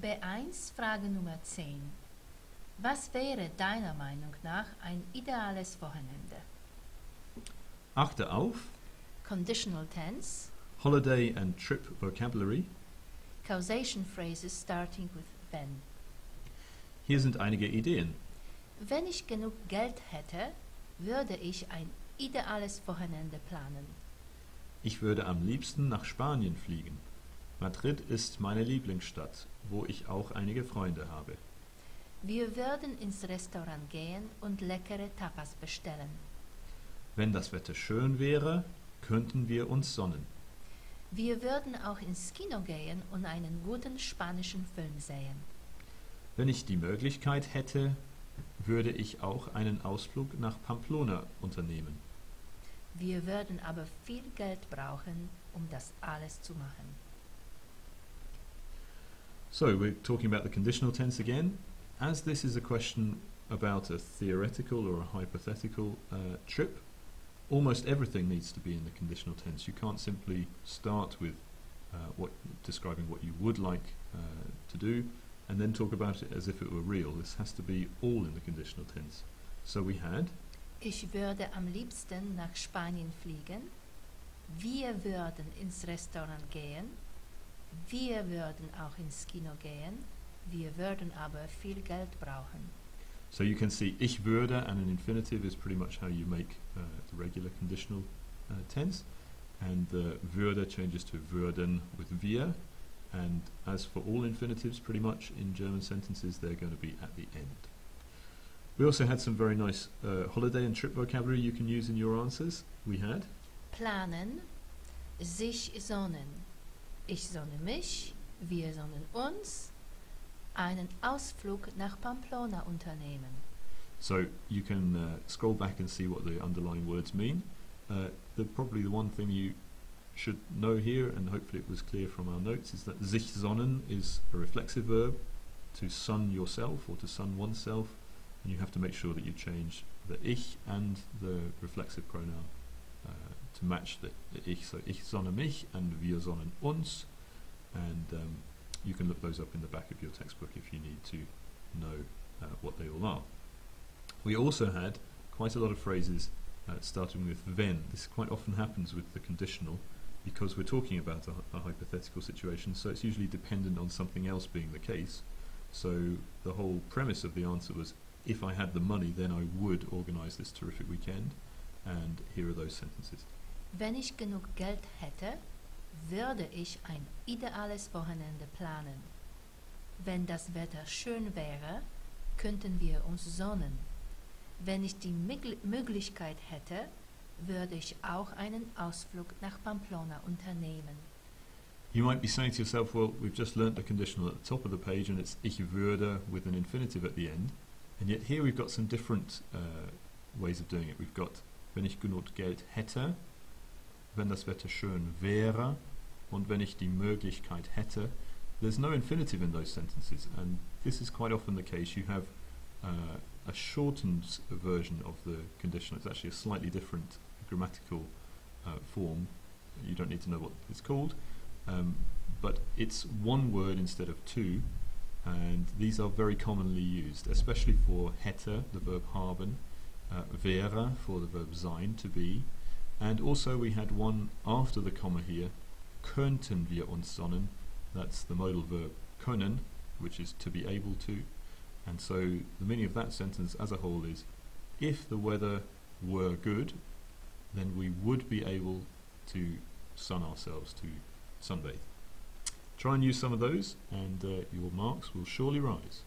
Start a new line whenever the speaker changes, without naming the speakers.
B1 Frage Nummer 10. Was wäre deiner Meinung nach ein ideales Wochenende?
Achte auf
Conditional tense,
holiday and trip vocabulary.
causation phrases starting with wenn.
Hier sind einige Ideen.
Wenn ich genug Geld hätte, würde ich ein ideales Wochenende planen.
Ich würde am liebsten nach Spanien fliegen. Madrid ist meine Lieblingsstadt, wo ich auch einige Freunde habe.
Wir würden ins Restaurant gehen und leckere Tapas bestellen.
Wenn das Wetter schön wäre, könnten wir uns sonnen.
Wir würden auch ins Kino gehen und einen guten spanischen Film sehen.
Wenn ich die Möglichkeit hätte, würde ich auch einen Ausflug nach Pamplona unternehmen.
Wir würden aber viel Geld brauchen, um das alles zu machen.
So, we're talking about the conditional tense again. As this is a question about a theoretical or a hypothetical trip, almost everything needs to be in the conditional tense. You can't simply start with describing what you would like to do and then talk about it as if it were real. This has to be all in the conditional tense. So we had
Ich würde am liebsten nach Spanien fliegen. Wir würden ins Restaurant gehen. Wir würden auch ins Kino gehen. Wir würden aber viel Geld brauchen.
So you can see ich würde and an infinitive is pretty much how you make the regular conditional tense, and the würde changes to würden with wir, and as for all infinitives pretty much in German sentences they're going to be at the end. We also had some very nice holiday and trip vocabulary you can use in your answers. We had
Planen, sich sonnen. Ich sonne mich, wir sonnen uns, einen Ausflug nach Pamplona unternehmen.
So you can scroll back and see what the underlying words mean. Probably the one thing you should know here, and hopefully it was clear from our notes, is that sich sonnen is a reflexive verb, to sun yourself or to sun oneself, and you have to make sure that you change the ich and the reflexive pronoun to match the ich. So ich sonne mich and wir sonnen uns, and you can look those up in the back of your textbook if you need to know what they all are. We also had quite a lot of phrases starting with wenn. This quite often happens with the conditional because we're talking about a hypothetical situation, so it's usually dependent on something else being the case. So the whole premise of the answer was, if I had the money, then I would organise this terrific weekend, and here are those sentences.
Wenn ich genug Geld hätte, würde ich ein ideales Wochenende planen. Wenn das Wetter schön wäre, könnten wir uns sonnen. Wenn ich die Möglichkeit hätte, würde ich auch einen Ausflug nach Pamplona unternehmen.
You might be saying to yourself, well, we've just learnt the conditional at the top of the page and it's ich würde with an infinitive at the end, and yet here we've got some different ways of doing it. We've got wenn ich genug Geld hätte, wenn das Wetter schön wäre, und wenn ich die Möglichkeit hätte. There's no infinitive in those sentences, and this is quite often the case. You have a shortened version of the conditional. It's actually a slightly different grammatical form. You don't need to know what it's called, but it's one word instead of two, and these are very commonly used, especially for hätte, the verb haben, wäre for the verb sein, to be, and also we had one after the comma here, könnten wir uns sonnen. That's the modal verb können, which is to be able to, and so the meaning of that sentence as a whole is, if the weather were good, then we would be able to sun ourselves, to sunbathe. Try and use some of those, and your marks will surely rise.